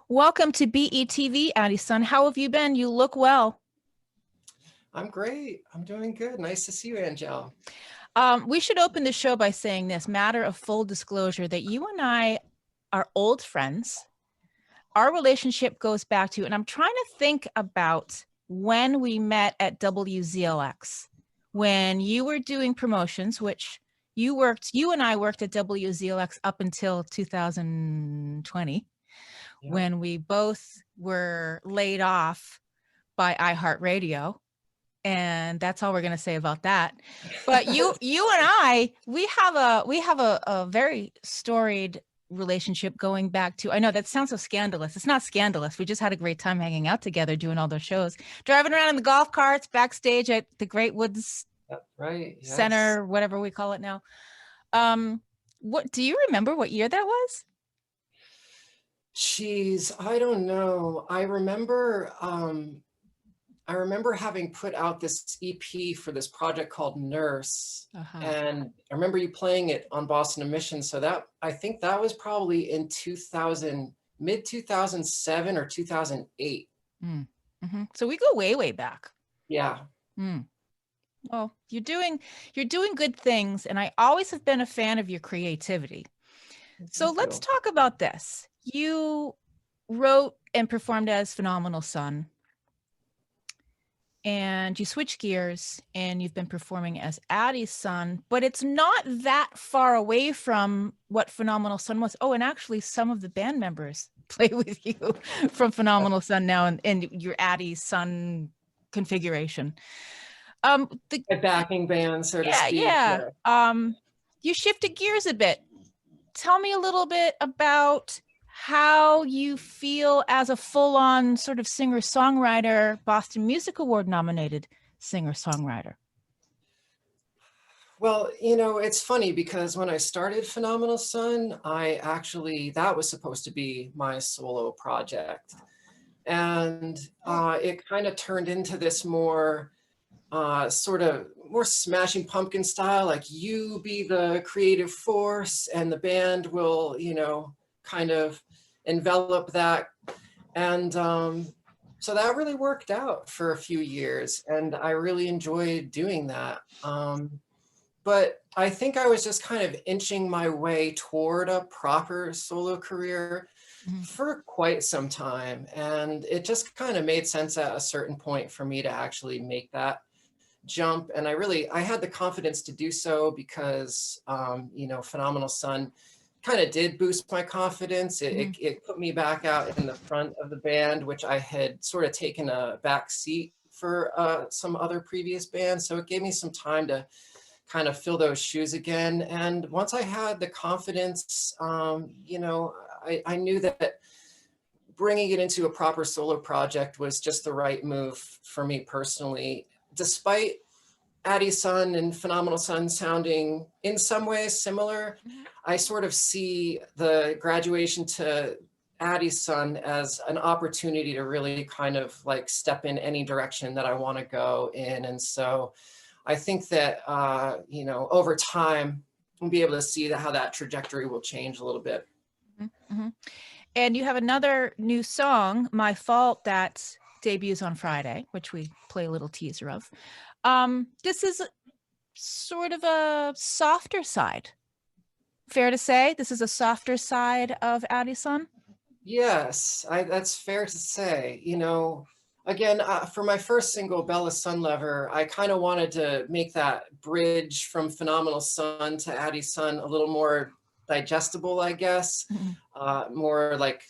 Welcome to BETV, Addison. How have you been? You look well. I'm great. I'm doing good. Nice to see you, Angel. We should open the show by saying this matter of full disclosure that you and I are old friends. Our relationship goes back to, and I'm trying to think about when we met at WZLX, when you were doing promotions, which you and I worked at WZLX up until 2020, Yeah. when we both were laid off by iHeartRadio. And that's all we're going to say about that. But you and I, we have a very storied relationship going back to, I know that sounds so scandalous. It's not scandalous. We just had a great time hanging out together, doing all those shows, driving around in the golf carts backstage at the Great Woods That's right. Yes. Center, whatever we call it now. What do you remember what year that was? Jeez, I don't know. I remember having put out this EP for this project called Nurse. Uh-huh. And I remember you playing it on Boston Emission. So that I think that was probably in 2000, mid 2007 or 2008. Mm-hmm. So we go way, way back. Yeah. Mm. Well, you're doing good things, and I always have been a fan of your creativity. So Thank let's you. talk about this. You wrote and performed as Phenomenal Son, and you switched gears and you've been performing as Addie's son, but it's not that far away from what Phenomenal Son was. Oh, and actually, some of the band members play with you from Phenomenal Son now in your Addie's son configuration. The A backing band, so to Yeah, speak. yeah. Yeah. You shifted gears a bit. Tell me a little bit about how you feel as a full-on sort of singer-songwriter, Boston Music Award nominated singer-songwriter. Well, it's funny because when I started Phenomenal Sun, that was supposed to be my solo project. And it kind of turned into this more sort of more Smashing Pumpkin style, like you be the creative force and the band will, kind of envelop that. And so that really worked out for a few years. And I really enjoyed doing that. But I think I was just kind of inching my way toward a proper solo career Mhm. for quite some time. And it just kind of made sense at a certain point for me to actually make that jump. And I had the confidence to do so because, Phenomenal Sun kind of did boost my confidence. It, Mhm. it, it put me back out in the front of the band, which I had sort of taken a back seat for some other previous bands. So it gave me some time to kind of fill those shoes again. And once I had the confidence, I knew that bringing it into a proper solo project was just the right move for me personally. Despite Addie Sun and Phenomenal Sun sounding in some ways similar, Mhm. I sort of see the graduation to Addie's Sun as an opportunity to really kind of like step in any direction that I want to go in. And so I think that, over time, we'll be able to see how that trajectory will change a little bit. Mhm. Mhm. And you have another new song, My Fault, that debuts on Friday, which we play a little teaser of. This is sort of a softer side. Fair to say, this is a softer side of Addison. Yes, that's fair to say. Again, for my first single, Bella Sunlover, I kind of wanted to make that bridge from Phenomenal Sun to Addie Sun a little more digestible, I guess, Mhm. more like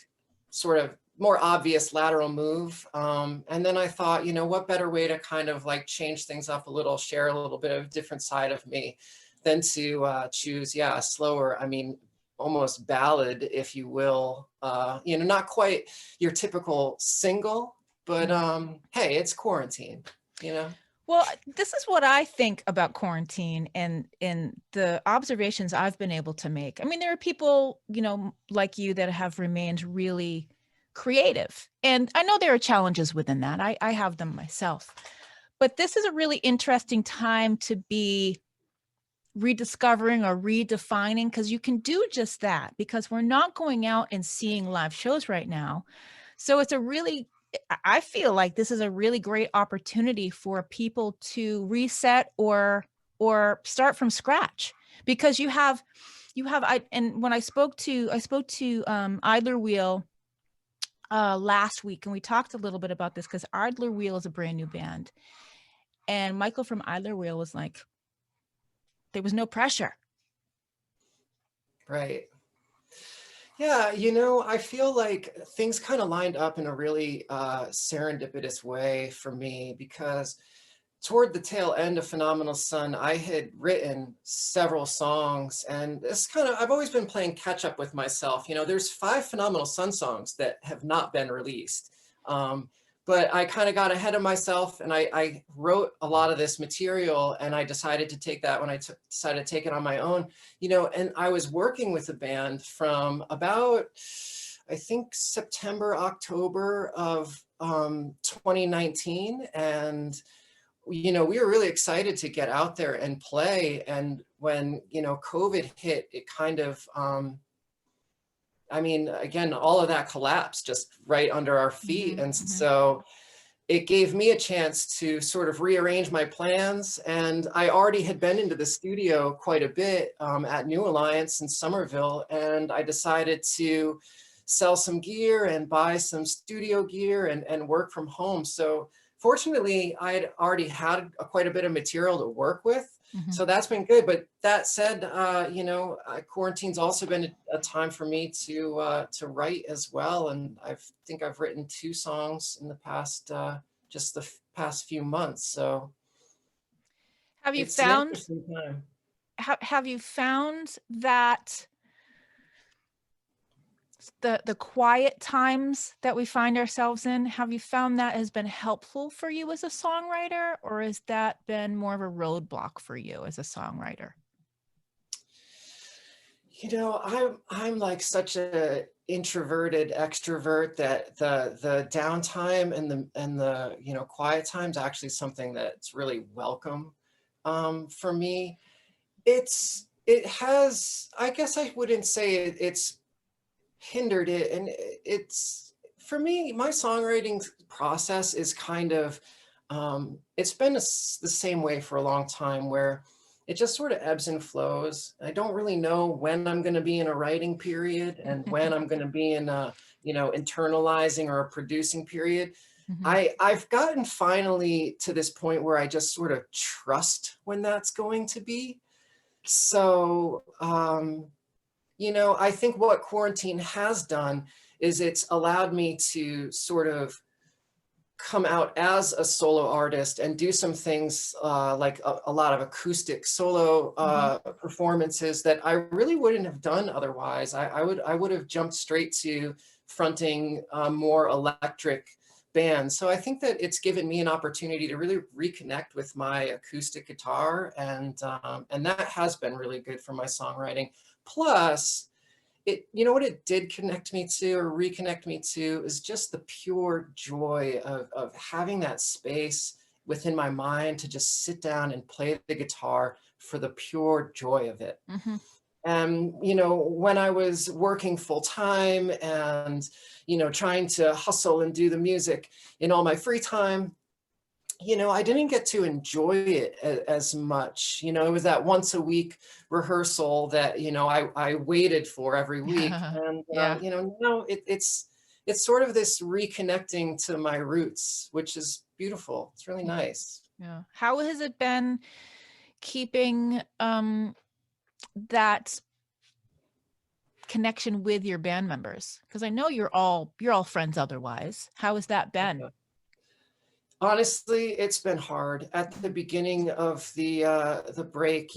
sort of more obvious lateral move. And then I thought, what better way to kind of like change things up a little, share a little bit of different side of me than to choose, yeah, a slower, almost ballad, if you will. Not quite your typical single, but Mhm. hey, it's quarantine, you know? Well, this is what I think about quarantine and in the observations I've been able to make. I mean, there are people, like you that have remained really creative. And I know there are challenges within that. I have them myself. But this is a really interesting time to be rediscovering or redefining, because you can do just that, because we're not going out and seeing live shows right now. So it's a really, I feel like this is a really great opportunity for people to reset or start from scratch, because and when I spoke to Idler Wheel last week, and we talked a little bit about this, because Idler Wheel is a brand new band, and Michael from Idler Wheel was like, there was no pressure. Right. Yeah, I feel like things kind of lined up in a really serendipitous way for me, because toward the tail end of Phenomenal Sun, I had written several songs, and I've always been playing catch up with myself. There's 5 Phenomenal Sun songs that have not been released. But I kind of got ahead of myself, and I wrote a lot of this material, and I decided to take that when I decided to take it on my own, and I was working with a band from about, I think, September, October of 2019. And we were really excited to get out there and play. And when, COVID hit, it kind of, again, all of that collapsed just right under our feet. Mm-hmm, And so it gave me a chance to sort of rearrange my plans. And I already had been into the studio quite a bit at New Alliance in Somerville. And I decided to sell some gear and buy some studio gear and work from home. So fortunately, I had already had quite a bit of material to work with. mm-hmm. So that's been good. But that said, quarantine's also been a time for me to write as well. And I think I've written 2 songs in the past, just the past few months. So Have you it's an found interesting time. have you found that the quiet times that we find ourselves in, have you found that has been helpful for you as a songwriter, or has that been more of a roadblock for you as a songwriter? I'm like such a introverted extrovert that the downtime and the quiet times actually something that's really welcome for me. It has, I guess I wouldn't say it's hindered it, and it's, for me, my songwriting process is kind of it's been the same way for a long time, where it just sort of ebbs and flows. I don't really know when I'm going to be in a writing period and when I'm going to be in a internalizing or a producing period. Mm-hmm. I've gotten finally to this point where I just sort of trust when that's going to be. So I think what quarantine has done is it's allowed me to sort of come out as a solo artist and do some things like a lot of acoustic solo performances that I really wouldn't have done otherwise. I would have jumped straight to fronting more electric bands. So I think that it's given me an opportunity to really reconnect with my acoustic guitar, and that has been really good for my songwriting. Plus, what it did connect me to or reconnect me to is just the pure joy of having that space within my mind to just sit down and play the guitar for the pure joy of it. Mm-hmm. And, when I was working full time and, trying to hustle and do the music in all my free time, I didn't get to enjoy it as much. It was that once a week rehearsal that, I waited for every week. And, Yeah. now it's sort of this reconnecting to my roots, which is beautiful. It's really nice. Yeah. How has it been keeping that connection with your band members? Because I know you're all friends otherwise. How has that been? Yeah. Honestly, it's been hard. At the beginning of the break,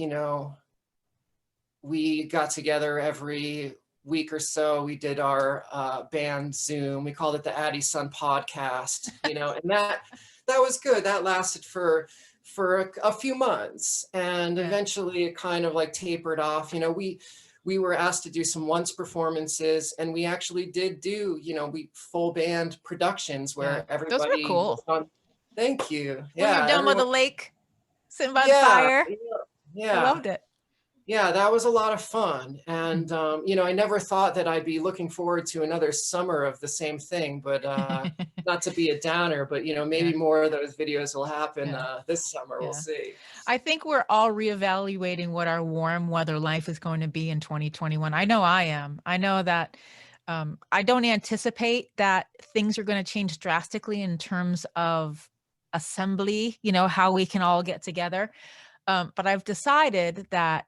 we got together every week or so. We did our band Zoom. We called it the Addie Sun Podcast, and that was good. That lasted for a few months, and eventually it kind of like tapered off. We were asked to do some once performances, and we actually did do we full band productions where everybody those were cool. was on. Thank you. When you're Yeah, down by the lake, sitting by the yeah, fire. yeah. I loved it. Yeah, that was a lot of fun. And, you know, I never thought that I'd be looking forward to another summer of the same thing, but not to be a downer, but, you know, maybe Yeah, more of those videos will happen yeah, this summer. We'll yeah. see. I think we're all reevaluating what our warm weather life is going to be in 2021. I know I am. I know that I don't anticipate that things are going to change drastically in terms of assembly, you know, how we can all get together. But I've decided that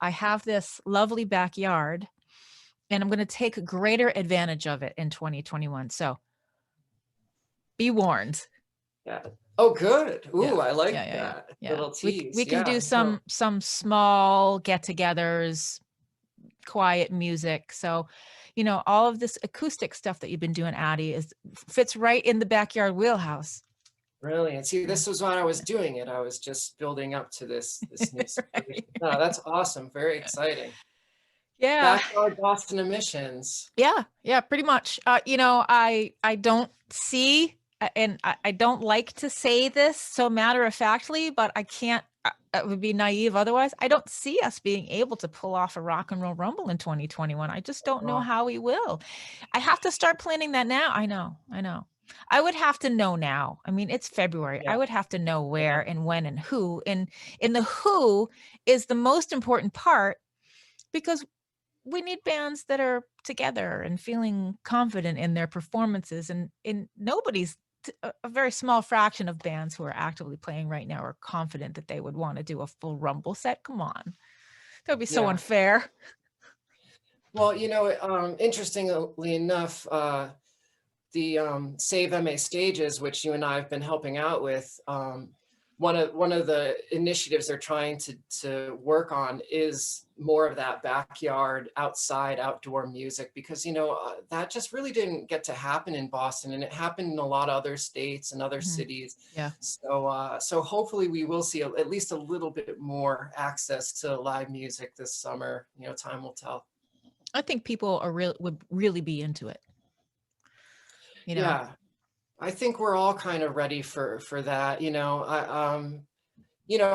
I have this lovely backyard and I'm going to take greater advantage of it in 2021. So be warned. Yeah. Oh, good. Yeah. Ooh, I like Yeah, yeah, yeah. that Yeah. little We tease. can Yeah. do No. some small get-togethers, quiet music. So, you know, all of this acoustic stuff that you've been doing, Addie, is fits right in the backyard wheelhouse. Brilliant. See, Yeah. this was when I was doing it. I was just building up to this new situation. Right. No, that's awesome. Very exciting. Yeah. Backyard Boston emissions. Yeah. Yeah, pretty much. You know, I don't see and I don't like to say this so matter of factly, but I can't it would be naive otherwise. I don't see us being able to pull off a rock and roll rumble in 2021. I just don't know Oh, how we will. I have to start planning that now. I know. I know. I would have to know now. I mean, it's February. I yeah. would have to know Yeah. where and when and who. And in the who is the most important part because we need bands that are together and feeling confident in their performances and nobody's a very small fraction of bands who are actively playing right now are confident that they would want to do a full rumble set. Come on. That would be so Yeah. unfair. Well, you know, interestingly enough, the Save MA Stages, which you and I have been helping out with, one of the initiatives they're trying to work on is more of that backyard, outside, outdoor music, because you know that just really didn't get to happen in Boston, and it happened in a lot of other states and other Mhm. cities. Yeah. So hopefully we will see at least a little bit more access to live music this summer. You know, time will tell. I think people are would really be into it, you know. Yeah. I think we're all kind of ready for that. You know,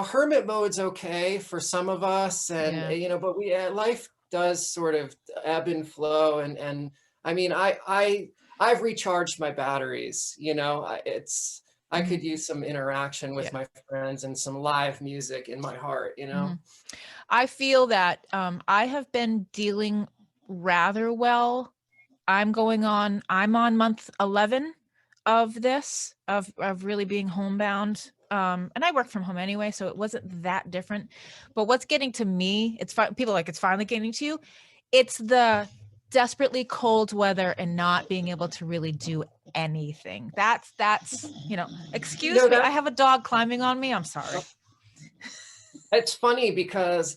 hermit mode's okay for some of us, and Yeah. you know, but we life does sort of ebb and flow, and I mean, I've recharged my batteries. You know, I Mhm. could use some interaction with Yeah. my friends and some live music in my heart. You know. Mhm. I feel that I have been dealing rather well. I'm on month 11 of this, of really being homebound. And I work from home anyway, so it wasn't that different. But what's getting to me, people are like, it's finally getting to you. It's the desperately cold weather and not being able to really do anything. That's, you know, You excuse know me, I that have a dog climbing on me. I'm sorry. it's funny because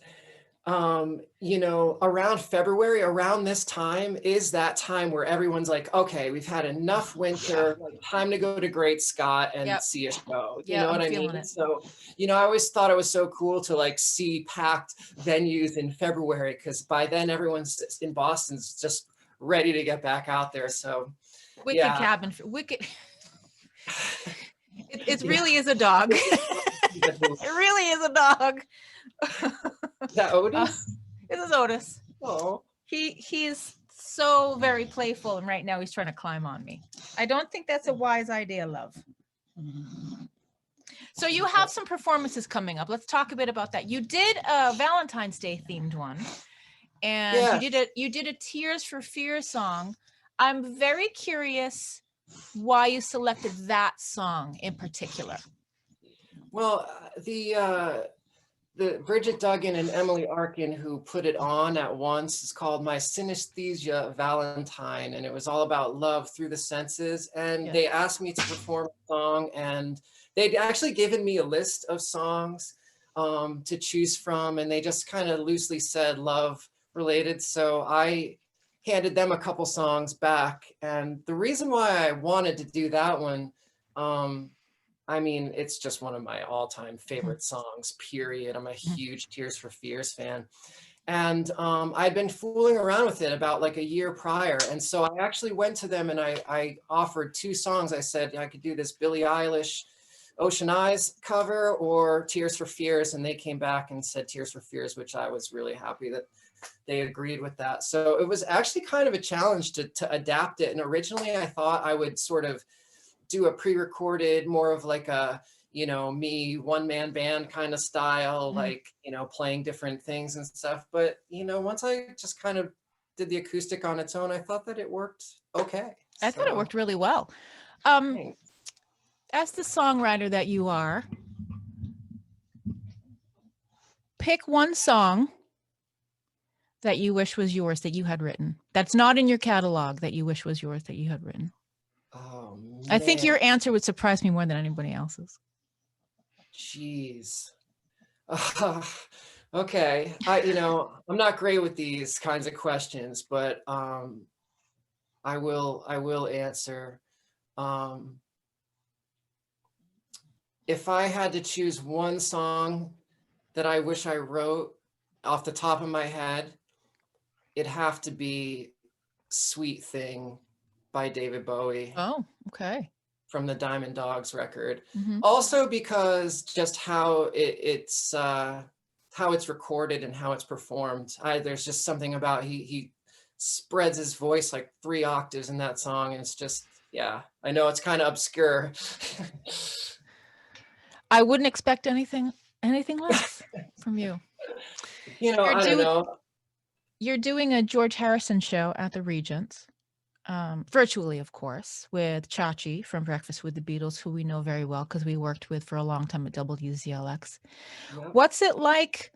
you know, around February, around this time is that time where everyone's like, okay, we've had enough Yeah. winter, like time to go to Great Scott and Yep. see a show. You Yeah, know I'm what I feeling mean? it. So, you know, I always thought it was so cool to like see packed venues in February because by then everyone's in Boston's just ready to get back out there. So, Wicked yeah. cabin, wicked. It Yeah. really is a dog. Is It really is a dog. that Uh, Otis? this is Otis. Oh, He is so very playful, and right now he's trying to climb on me. I don't think that's a wise idea, love. So you have some performances coming up. Let's talk a bit about that. You did a Valentine's Day themed one, and yeah. you did a Tears for Fears song. I'm very curious why you selected that song in particular. Well, the Bridget Duggan and Emily Arkin who put it on at once is called My Synesthesia Valentine, and it was all about love through the senses. And Yeah. they asked me to perform a song, and they'd actually given me a list of songs to choose from, and they just kind of loosely said love related. So I handed them a couple songs back, and the reason why I wanted to do that one. I mean, it's just one of my all-time favorite songs, period. I'm a huge Tears for Fears fan. And I'd been fooling around with it about like a year prior. And so I actually went to them and I offered two songs. I said I could do this Billie Eilish Ocean Eyes cover or Tears for Fears, and they came back and said Tears for Fears, which I was really happy that they agreed with that. So it was actually kind of a challenge to adapt it. And originally I thought I would sort of do a pre-recorded, more of like a, me one-man band kind of style, like, playing different things and stuff. But, once I just kind of did the acoustic on its own, I thought that it worked okay. I thought it worked really well. Thanks. As the songwriter that you are, pick one song that you wish was yours, that you had written, that's not in your catalog, that you wish was yours, that you had written. Oh, man. I think your answer would surprise me more than anybody else's. Jeez. Okay. I'm not great with these kinds of questions, but I will answer. If I had to choose one song that I wish I wrote off the top of my head, it'd have to be Sweet Thing by David Bowie. Oh, okay. From the Diamond Dogs record. Mm-hmm. Also because just how it's recorded and how it's performed. There's just something about he spreads his voice like 3 octaves in that song, and it's just, yeah, I know it's kind of obscure. I wouldn't expect anything less from you. I don't know. You're doing a George Harrison show at the Regents, virtually, of course, with Chachi from Breakfast with the Beatles, who we know very well because we worked with for a long time at WZLX. Yep. What's it like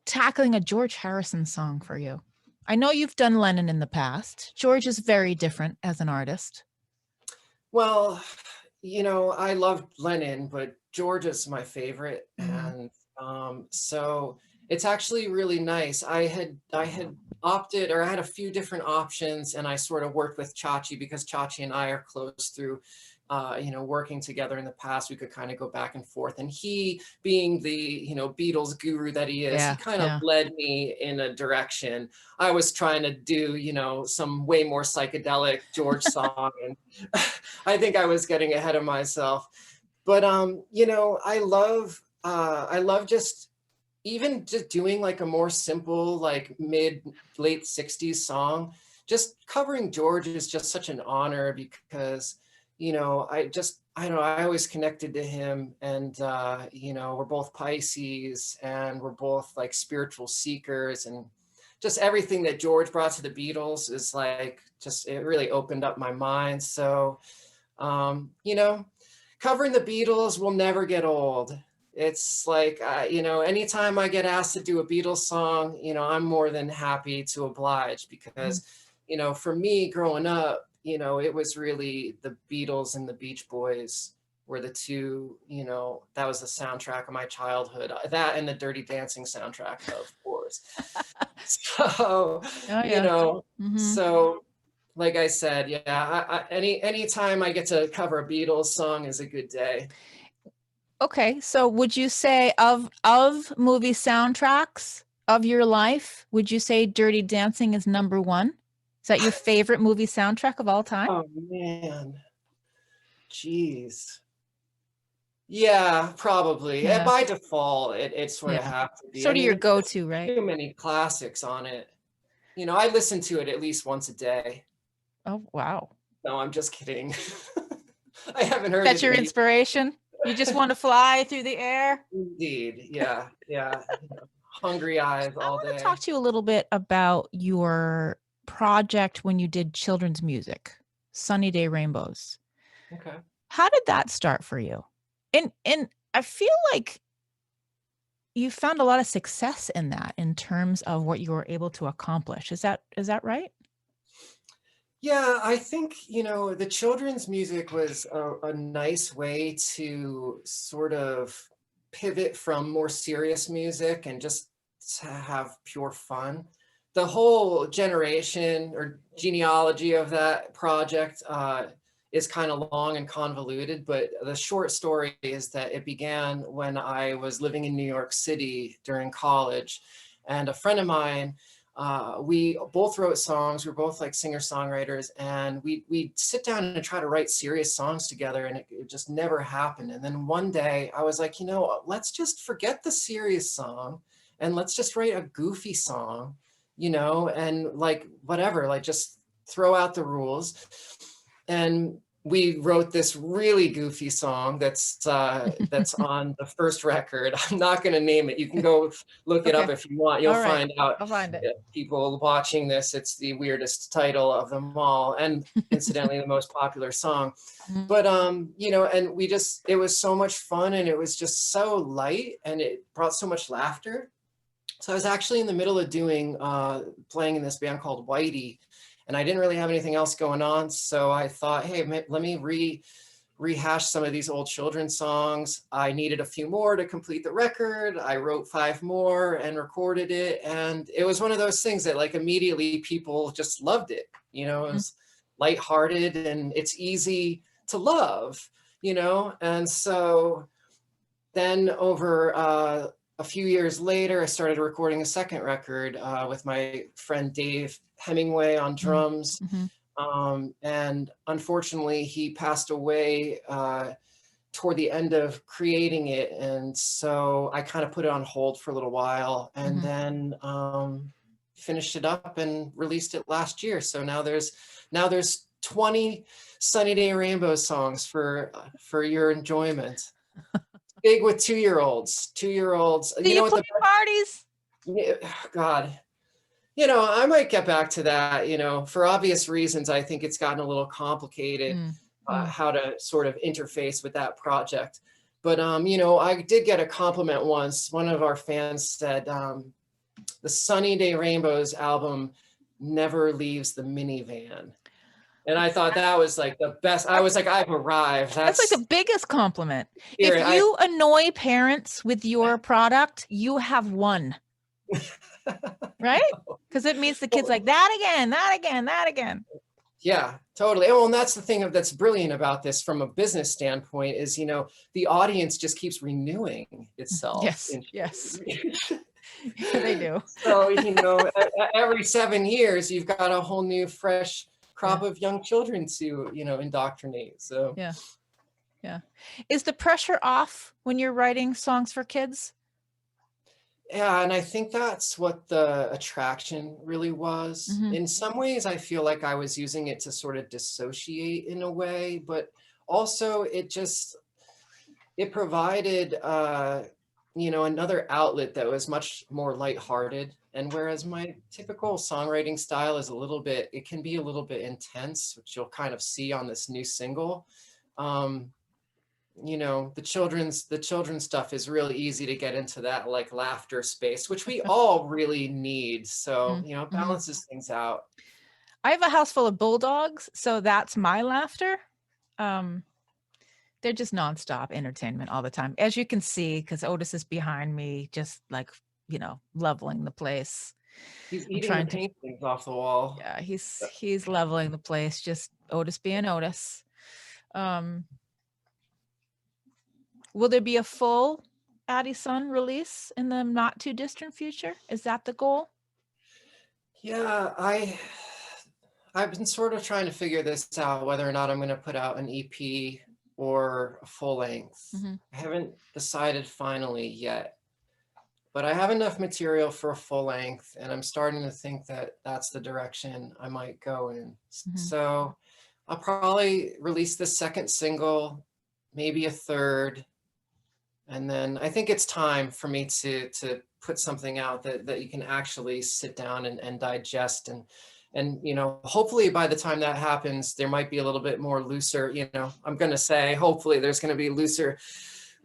tackling a George Harrison song for you? I know you've done Lennon in the past. George is very different as an artist. Well, I loved Lennon, but George is my favorite. And so it's actually really nice. I had opted, or I had a few different options, and I sort of worked with Chachi because Chachi and I are close through, working together in the past. We could kind of go back and forth. And he, being the, Beatles guru that he is, he kind of led me in a direction. I was trying to do, some way more psychedelic George song. And I think I was getting ahead of myself. But, I love just even just doing like a more simple, like late 60s song. Just covering George is just such an honor because, I always connected to him, and, we're both Pisces, and we're both like spiritual seekers, and just everything that George brought to the Beatles is like, it really opened up my mind. So, covering the Beatles will never get old. It's like, anytime I get asked to do a Beatles song, I'm more than happy to oblige because, for me growing up, it was really the Beatles and the Beach Boys were the two, that was the soundtrack of my childhood. That and the Dirty Dancing soundtrack, of course. So, so like I said, anytime I get to cover a Beatles song is a good day. Okay, so would you say of movie soundtracks of your life, would you say Dirty Dancing is number 1? Is that your favorite movie soundtrack of all time? Oh man, jeez. Yeah, probably. Yeah. By default, it sort of has to be. Sort of your go-to, right? Too many classics on it. I listen to it at least once a day. Oh wow! No, I'm just kidding. I haven't heard. That's your inspiration. You just want to fly through the air? Indeed. Yeah. Hungry eyes all day. I want to talk to you a little bit about your project when you did children's music, Sunny Day Rainbows. Okay. How did that start for you? And I feel like you found a lot of success in that in terms of what you were able to accomplish. Is that right? Yeah, I think, the children's music was a nice way to sort of pivot from more serious music and just to have pure fun. The whole generation or genealogy of that project is kind of long and convoluted, but the short story is that it began when I was living in New York City during college, and a friend of mine we both wrote songs. We were both like singer-songwriters, and we'd sit down and try to write serious songs together, and it just never happened. And then one day I was like, you know, let's just forget the serious song and let's just write a goofy song, you know, and like whatever, like just throw out the rules. And we wrote this really goofy song that's on the first record. I'm not going to name it. You can go look it up Okay. if you want. You'll All right. find out. I'll find it. People watching this, it's the weirdest title of them all, and incidentally the most popular song. Mhm. But you know, and it was so much fun, and it was just so light, and it brought so much laughter. So I was actually in the middle of playing in this band called Whitey, and I didn't really have anything else going on. So I thought, hey, let me rehash some of these old children's songs. I needed a few more to complete the record. I wrote 5 more and recorded it. And it was one of those things that like immediately people just loved it. You know, it was lighthearted and it's easy to love, you know? And so then over a few years later, I started recording a second record with my friend Dave Hemingway on drums. And unfortunately, he passed away toward the end of creating it. And so I kind of put it on hold for a little while and then finished it up and released it last year. So now there's 20 Sunny Day Rainbow songs for your enjoyment. Big with 2-year-olds. Do You you know what play parties? God, you know, I might get back to that, you know, for obvious reasons. I think it's gotten a little complicated how to sort of interface with that project. But, you know, I did get a compliment once. One of our fans said, the Sunny Day Rainbows album never leaves the minivan. And I thought that was like the best. I was like, I've arrived. That's like the biggest compliment. Here, If you annoy parents with your product, you have won. Right? Because it means the kid's like, that again, that again, that again. Yeah, totally. Well, and that's the thing that's brilliant about this from a business standpoint is, you know, the audience just keeps renewing itself. Yes. They do. So, you know, every 7 years, you've got a whole new fresh crop of young children to, you know, indoctrinate. So yeah. Is the pressure off when you're writing songs for kids? Yeah, and I think that's what the attraction really was. In some ways, I feel like I was using it to sort of dissociate in a way, but also it provided, you know, another outlet that was much more lighthearted. And whereas my typical songwriting style is it can be a little bit intense, which you'll kind of see on this new single. You know, the children's stuff is really easy to get into that like laughter space, which we all really need. So, you know, it balances things out. I have a house full of bulldogs, so that's my laughter. They're just nonstop entertainment all the time, as you can see, because Otis is behind me, just like, you know, leveling the place. He's eating the paintings off the wall. Yeah, he's leveling the place, just Otis being Otis. Will there be a full Addie Sun release in the not too distant future? Is that the goal? Yeah, I've been sort of trying to figure this out, whether or not I'm going to put out an EP or a full length. I haven't decided finally yet, but I have enough material for a full length, and I'm starting to think that that's the direction I might go in. So I'll probably release the second single, maybe a third. And then I think it's time for me to put something out that you can actually sit down and digest. And, you know, hopefully by the time that happens, there might be a little bit more looser, you know, I'm going to say, hopefully there's going to be looser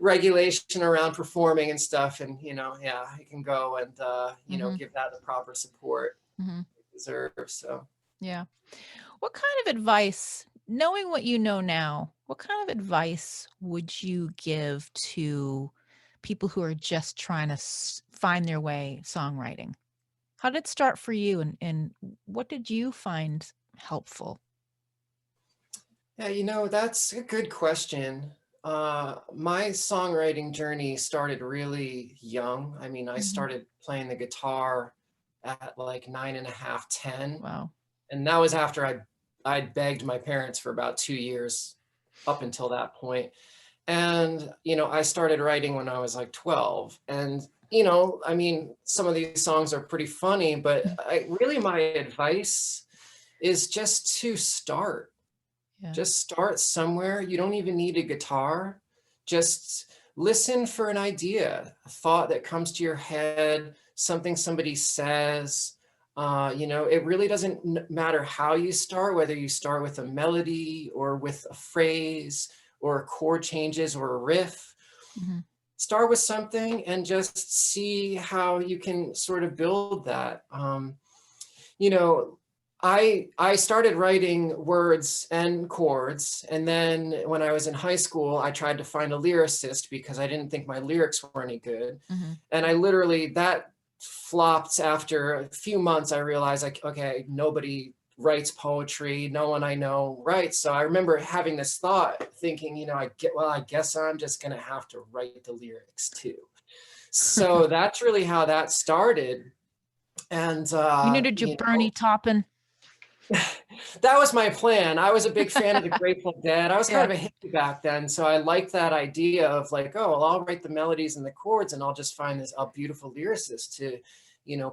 regulation around performing and stuff. And, you know, yeah, I can go and, you know, give that the proper support it deserves. So, yeah. What kind of advice, knowing what you know now, what kind of advice would you give to people who are just trying to find their way songwriting? How did it start for you, and what did you find helpful? Yeah, you know, that's a good question. My songwriting journey started really young. I mean, I started playing the guitar at like 9.5, 10. Wow. And that was after I'd begged my parents for about 2 years up until that point. And, I started writing when I was like 12. And, I mean, some of these songs are pretty funny, but really my advice is just to start. Yeah. Just start somewhere. You don't even need a guitar. Just listen for an idea, a thought that comes to your head, something somebody says. It really doesn't matter how you start, whether you start with a melody or with a phrase or chord changes or a riff. Mm-hmm. Start with something and just see how you can sort of build that. You know, I started writing words and chords, and then when I was in high school, I tried to find a lyricist because I didn't think my lyrics were any good. Mm-hmm. And I literally, that flopped after a few months. I realized, like, okay, nobody writes poetry, no one I know writes. So I remember having this thought, thinking, I guess I'm just gonna have to write the lyrics too. So that's really how that started. And You needed your Bernie Taupin. that was my plan. I was a big fan of the Grateful Dead. I was kind Yeah. of a hippie back then, so I liked that idea of like, oh, well, I'll write the melodies and the chords, and I'll just find a beautiful lyricist to,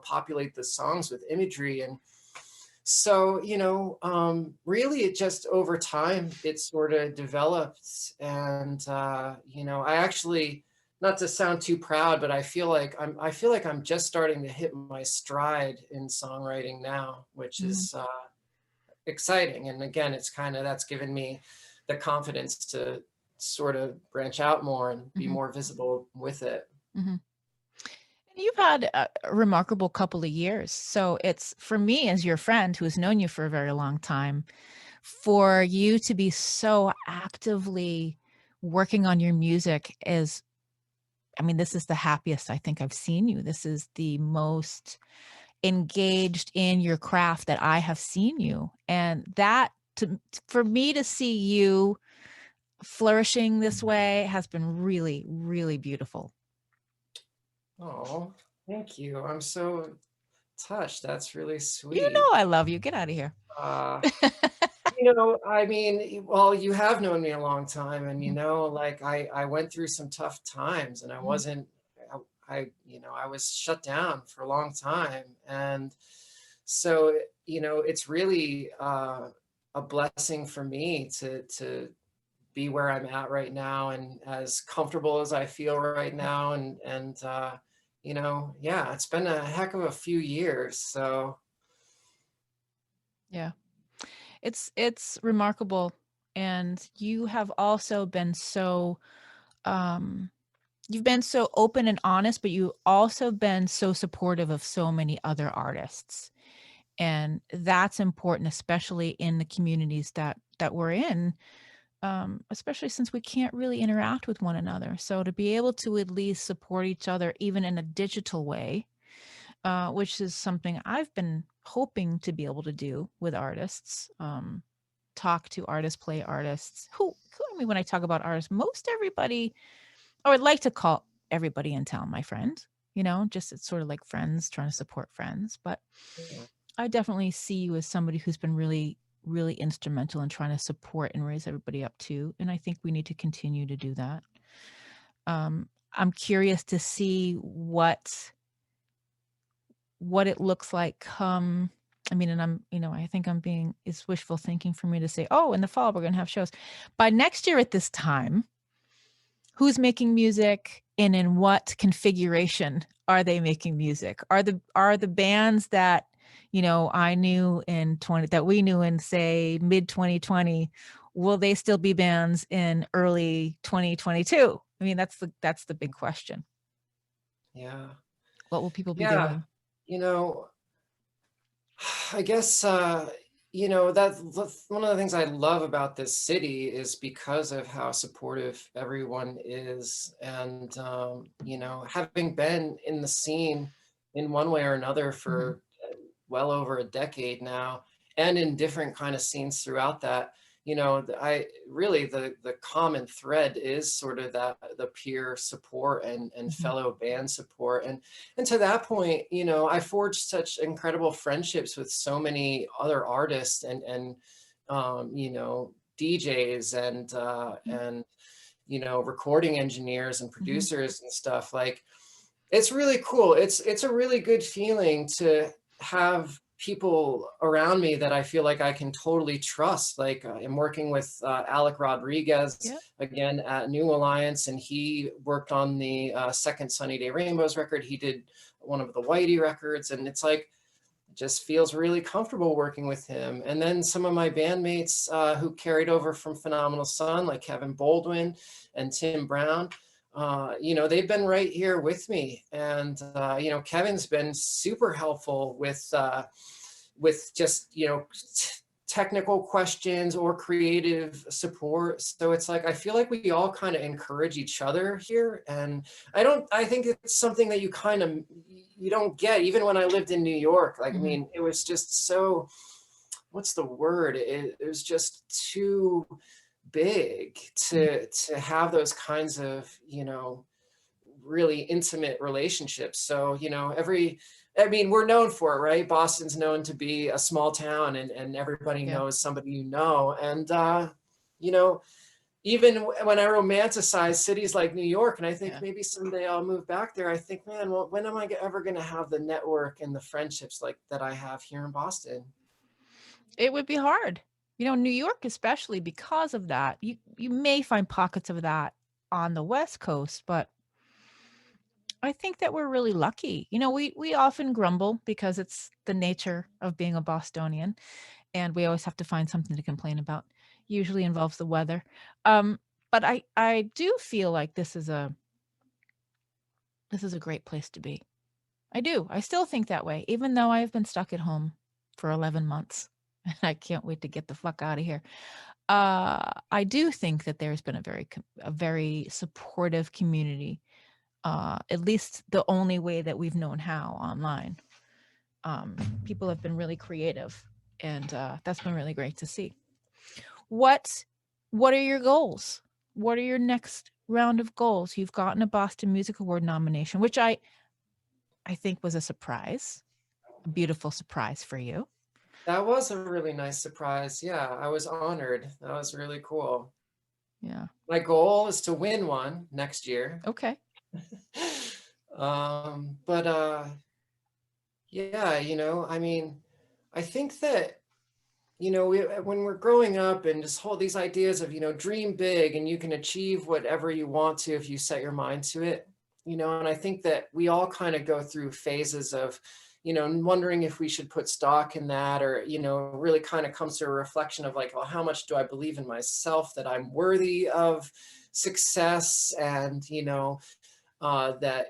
populate the songs with imagery. And so, really, it just over time it sort of developed. And I actually, not to sound too proud, but I feel like I'm just starting to hit my stride in songwriting now, which Mm-hmm. is exciting. And again, that's given me the confidence to sort of branch out more and be Mm-hmm. more visible with it. Mm-hmm. You've had a remarkable couple of years. So it's for me, as your friend who has known you for a very long time, for you to be so actively working on your music is, I mean, this is the happiest I think I've seen you. This is the most engaged in your craft that I have seen you. And that for me to see you flourishing this way has been really, really beautiful. Oh, thank you. I'm so touched. That's really You sweet. know I love you. Get out of here. Uh, I mean, well, you have known me a long time, and like I went through some tough times, and I Mhm. wasn't, I was shut down for a long time, and so it's really a blessing for me to be where I'm at right now, and as comfortable as I feel right now, and yeah, it's been a heck of a few years, so. Yeah. It's remarkable. And you have also been so um you've been so open and honest, but you also been so supportive of so many other artists. And that's important, especially in the communities that we're in, especially since we can't really interact with one another. So to be able to at least support each other, even in a digital way, which is something I've been hoping to be able to do with artists. Talk to artists, play artists. I mean, when I talk about artists, most everybody, or I'd like to call everybody in town my friend. Just it's sort of like friends trying to support friends. But Yeah. I definitely see you as somebody who's been really, really instrumental in trying to support and raise everybody up too. And I think we need to continue to do that. I'm curious to see what it looks like come. I mean, and I think it's wishful thinking for me to say, oh, in the fall, we're going to have shows. By next year at this time, who's making music and in what configuration are they making music? Are the bands that, I knew that we knew in, say, mid 2020, will they still be bands in early 2022? I mean, that's the big question. Yeah. What will people be Yeah. doing? You know, I guess, that's one of the things I love about this city is because of how supportive everyone is. And, having been in the scene in one way or another Mhm. for well over a decade now, and in different kind of scenes throughout that, I really, the common thread is sort of that, the peer support and Mhm. fellow band support. And to that point, I forged such incredible friendships with so many other artists and DJs and recording engineers and Mhm. producers and stuff. Like, it's really cool. It's a really good feeling to have people around me that I feel like I can totally trust. Like, I'm working with Alec Rodriguez Yeah. again at New Alliance, and he worked on the second Sunny Day Rainbows record. He did one of the Whitey records, and it's like, it just feels really comfortable working with him. And then some of my bandmates who carried over from Phenomenal Sun, like Kevin Baldwin and Tim Brown, they've been right here with me. And Kevin's been super helpful with just technical questions or creative support. So it's like, I feel like we all kind of encourage each other here. And I think it's something that you don't get even when I lived in New York. Like, I Mhm. mean, it was just so, what's the word? It was just too big Mhm. to have those kinds of, really intimate relationships. So, I mean, we're known for it, right? Boston's known to be a small town, and everybody Yeah. knows somebody And, you know, even when I romanticize cities like New York, and I think Yeah. maybe someday I'll move back there, I think, man, well, when am I ever going to have the network and the friendships like that I have here in Boston? It would be hard. New York, especially because of that. You may find pockets of that on the West Coast, but I think that we're really lucky. We often grumble because it's the nature of being a Bostonian, and we always have to find something to complain about. Usually involves the weather. But I do feel like this is a great place to be. I do. I still think that way, even though I've been stuck at home for 11 months. And I can't wait to get the fuck out of here. I do think that there's been a very supportive community, at least the only way that we've known how online. Um, People have been really creative, and that's been really great to see. What What are your goals? What are your next round of goals? You've gotten a Boston Music Award nomination, which I think was a surprise, a beautiful surprise for you. That was a really nice surprise. Yeah, I was honored. That was really cool. Yeah. My goal is to win one next year. Okay. But yeah, I mean, I think that, when we're growing up and just hold these ideas of, dream big and you can achieve whatever you want to if you set your mind to it, and I think that we all kind of go through phases of, wondering if we should put stock in that, or, really kind of comes to a reflection of like, well, how much do I believe in myself that I'm worthy of success? And, that,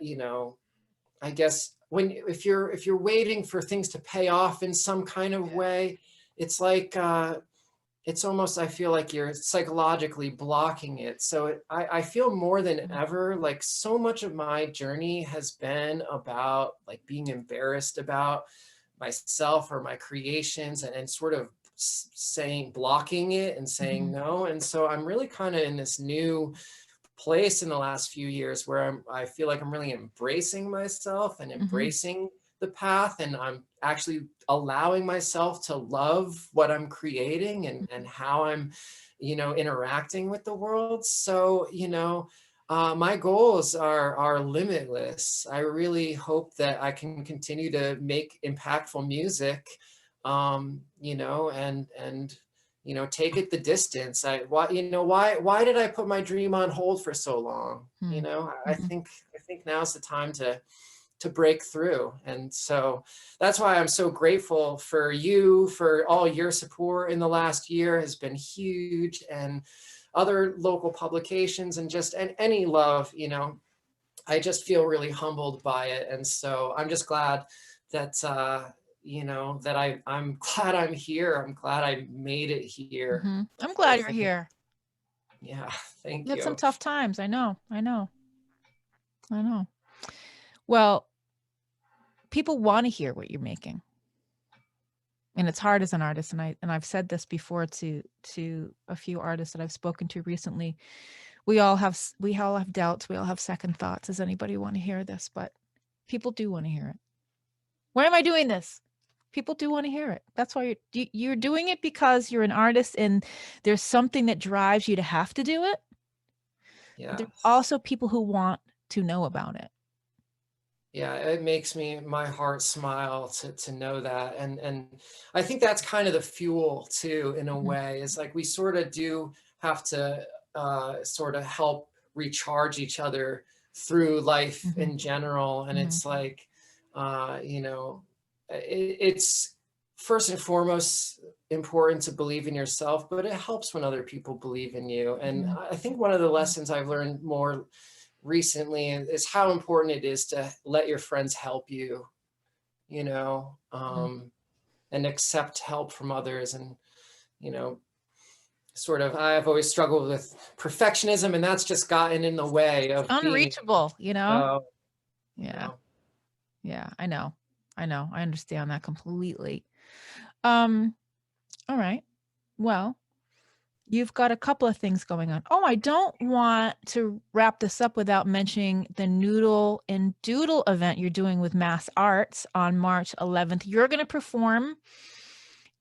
I guess if you're waiting for things to pay off in some kind of Yeah. way, it's like it's almost, I feel like you're psychologically blocking it. So I feel more than Mhm. ever like so much of my journey has been about like being embarrassed about myself or my creations, and sort of saying, blocking it and saying Mhm. no. And so I'm really kind of in this new place in the last few years where I feel like I'm really embracing myself and Mhm. embracing the path, and I'm actually allowing myself to love what I'm creating and Mhm. how I'm, interacting with the world. So, my goals are limitless. I really hope that I can continue to make impactful music, and take it the distance. Why did I put my dream on hold for so long? Mhm. I Mhm. think now's the time to break through. And so that's why I'm so grateful for you, for all your support in the last year has been huge, and other local publications, and just and any love, I just feel really humbled by it. And so I'm just glad that that I'm glad I'm here. I'm glad I made it here. Mhm. I'm I glad you're think, here. yeah, You thank had some you. tough times. I know. I know. I know. Well, people want to hear what you're making. And it's hard as an artist. And I've said this before to a few artists that I've spoken to recently. We all have doubts. We all have second thoughts. Does anybody want to hear this? But people do want to hear it. Why am I doing this? People do want to hear it. That's why you're doing it, because you're an artist and there's something that drives you to have to do it. Yeah. But there's also people who want to know about it. Yeah, it makes my heart smile to know that. And I think that's kind of the fuel too, in a way. It's like we sort of do have to sort of help recharge each other through life in general. And it's like, it's first and foremost important to believe in yourself, but it helps when other people believe in you. And I think one of the lessons I've learned more recently is how important it is to let your friends help you, and accept help from others. And, sort of, I've always struggled with perfectionism, and that's just gotten in the way of unreachable, being, Yeah. Yeah, I know. I understand that completely. All right. Well, you've got a couple of things going on. Oh, I don't want to wrap this up without mentioning the Noodle and Doodle event you're doing with Mass Arts on March 11th. You're going to perform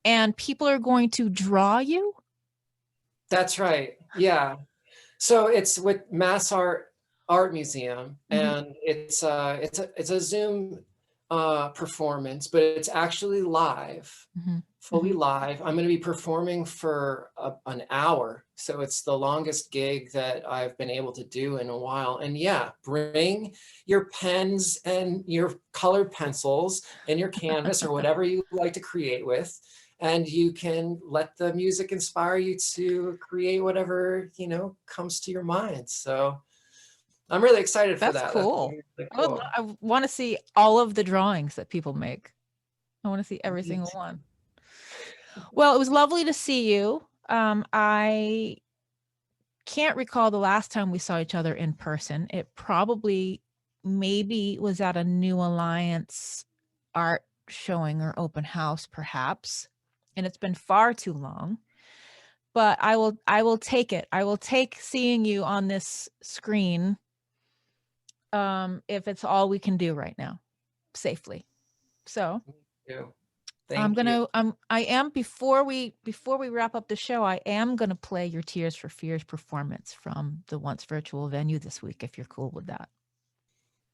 and people are going to draw you? That's right. Yeah. So it's with Mass Art Museum, and it's a Zoom performance, but it's actually live. Fully live. I'm going to be performing for an hour. So it's the longest gig that I've been able to do in a while. And yeah, bring your pens and your colored pencils and your canvas or whatever you like to create with. And you can let the music inspire you to create whatever, comes to your mind. So I'm really excited for that. That's cool. That's really cool. I want to see all of the drawings that people make. I want to see every single one. Well, it was lovely to see you. I can't recall the last time we saw each other in person. It probably maybe was at a New Alliance art showing or open house, perhaps. And it's been far too long. But I will take it. I will take seeing you on this screen if it's all we can do right now, safely. So I am before we wrap up the show, I am gonna play your Tears for Fears performance from the Once virtual venue this week, if you're cool with that.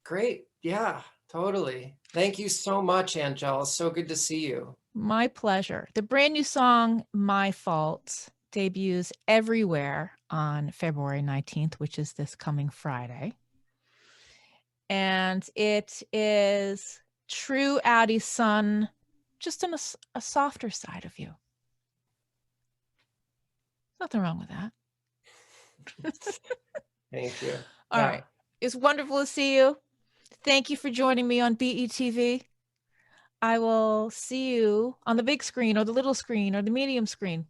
Great. Yeah, totally. Thank you so much, Angela. So good to see you. My pleasure. The brand new song, My Fault, debuts everywhere on February 19th, which is this coming Friday. And it is true Addie Sun, just on a softer side of you. Nothing wrong with that. Thank you. All right. It's wonderful to see you. Thank you for joining me on BETV. I will see you on the big screen or the little screen or the medium screen.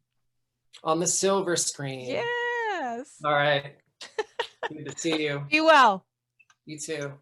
On the silver screen. Yes. All right. Good to see you. Be well. You too.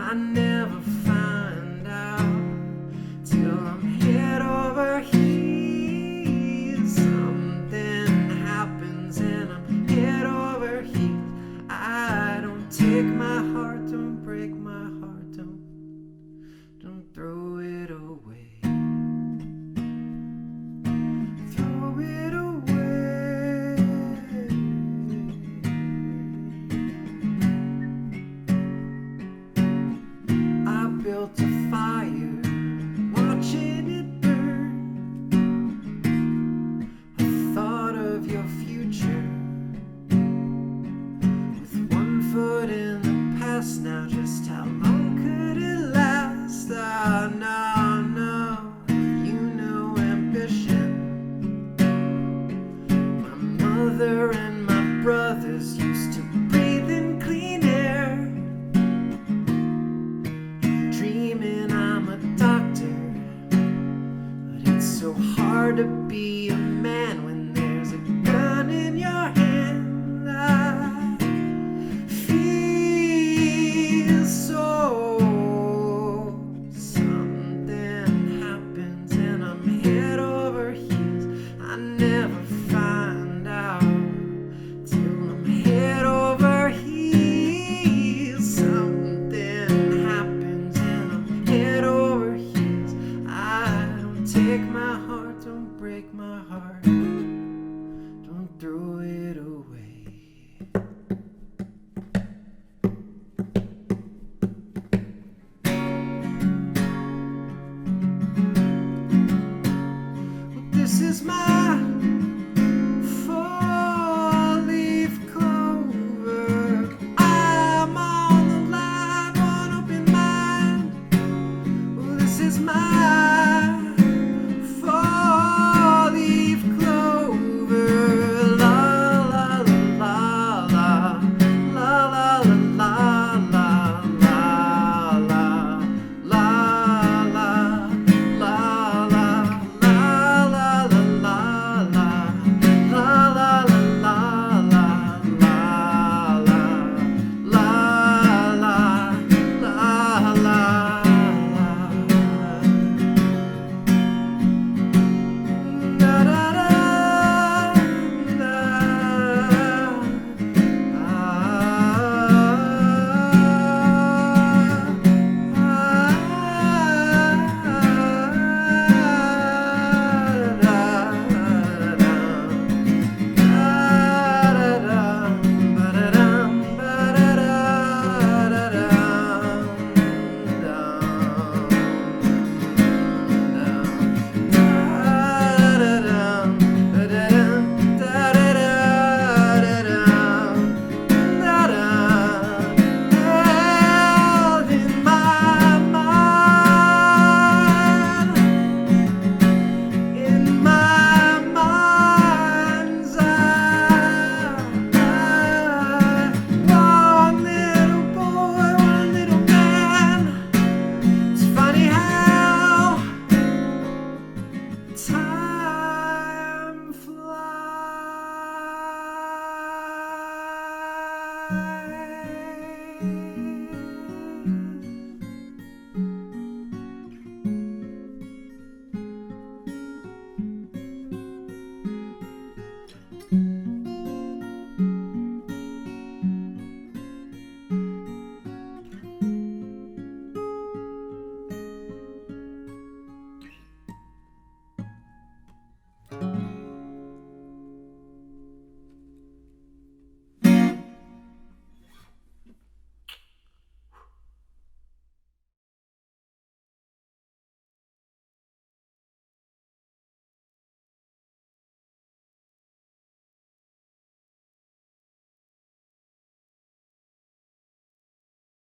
I never so hard to be a man when there's a gun in your hand. I feel so. Something happens and I'm head over heels. I never find out till I'm head over heels. Something happens and I'm head over heels. I don't take my heart, don't break my heart, don't throw it away. Well, this is my four-leaf clover. I'm on the line, one open mind. Well, this is my